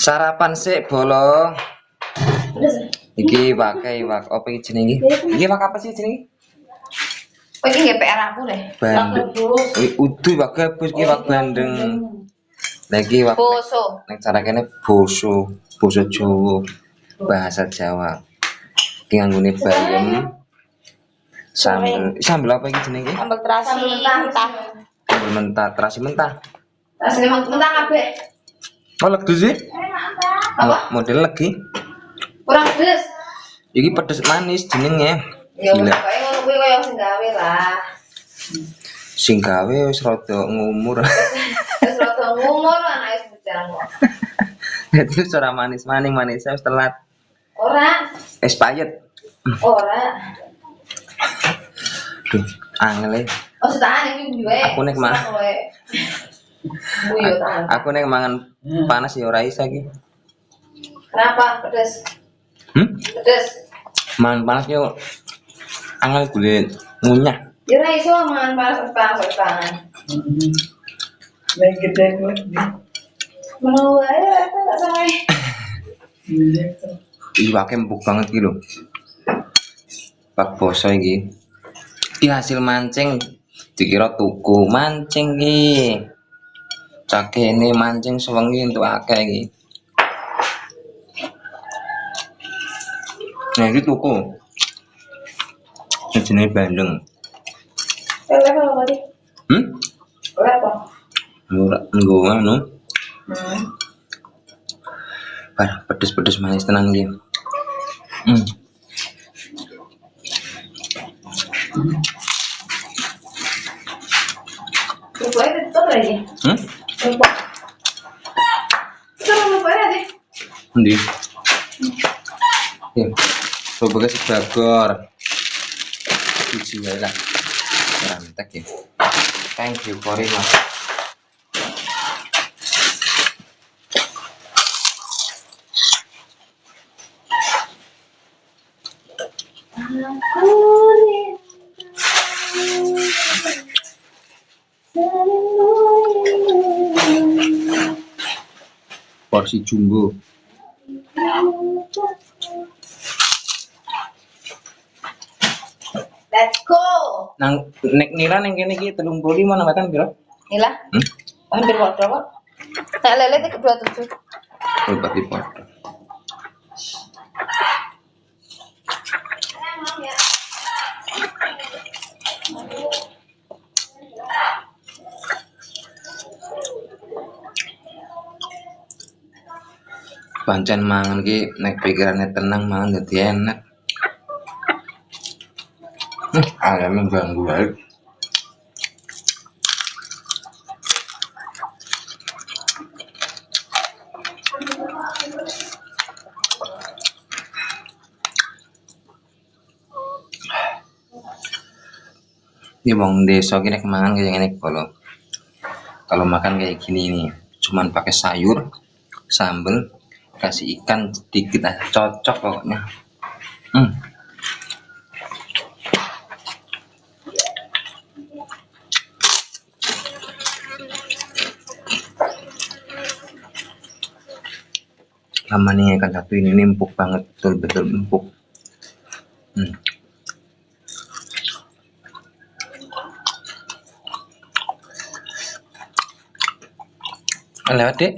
Sarapan sik bolo. Iki pakai wak apa iki jenenge iki? Iki wak apa sih jenenge? Oh iki nggih PR aku deh. Bandeng. Udu wak gabus iki wak bandeng. Lagi wak Boso. nek cara kene boso, boso Jawa, bahasa Jawa. Iki nganggone bayem. Sambel apa iki jenenge? Sambal terasi mentah. Sambel mentah, terasi mentah. Terasi mentah kabeh. Oh, legi sih? Apa? Model legi. Kurang pedes. Iki pedes manis jenenge. Ya wis pokoke ngono kuwi kaya sing gawe lah. Sing gawe wis rada ngumur. Wis rada ngumur anake bujang kok. Dadi wis ora manis-manis, manisnya wis telat. Ora. Es payet. Ora. Duh, angel e. Oh, setahan iki duwe. Aku nek mah. Aku nek mangan panas ya ora iso iki. Kenapa? Pedes. Pedes. Mangan panas yo angel kulit ngunyah. Ya ora iso mangan panas tangan. Lagi gede kok. Mau ae tak sae. Iwake empuk banget iki lho. Pak boso iki. Iki hasil mancing dikira tuku mancing iki. Cakene mancing sewengi entuk akeh iki. Nah iki tuku. Jenenge bandeng. Level tadi. Level. Ora nggo anu. Parah pedes-pedes manis tenan iki. Lupa itu lagi. Lupa. Itu lupa lagi. Endi? Ya. Coba kasih bagor. Biji wae lah. Rantek ya. Thank you very much. Porsi jumbo. Let's go. Nang nek nira ning kene iki 35 nang wetan piro? Nila. Hampir padha kok. Nek lele iki 27. Oh, berarti padha. Pancen mangan ki nek pikirane tenang mangan dadi enak. Ayamnya ganggu banget. Ini wong desa ki nek mangan kayak ngene kalau makan kayak gini nih, cuman pakai sayur, sambel, kasih ikan sedikit aja cocok pokoknya. Namanya ikan satu ini empuk banget, betul-betul empuk. Lewat dek.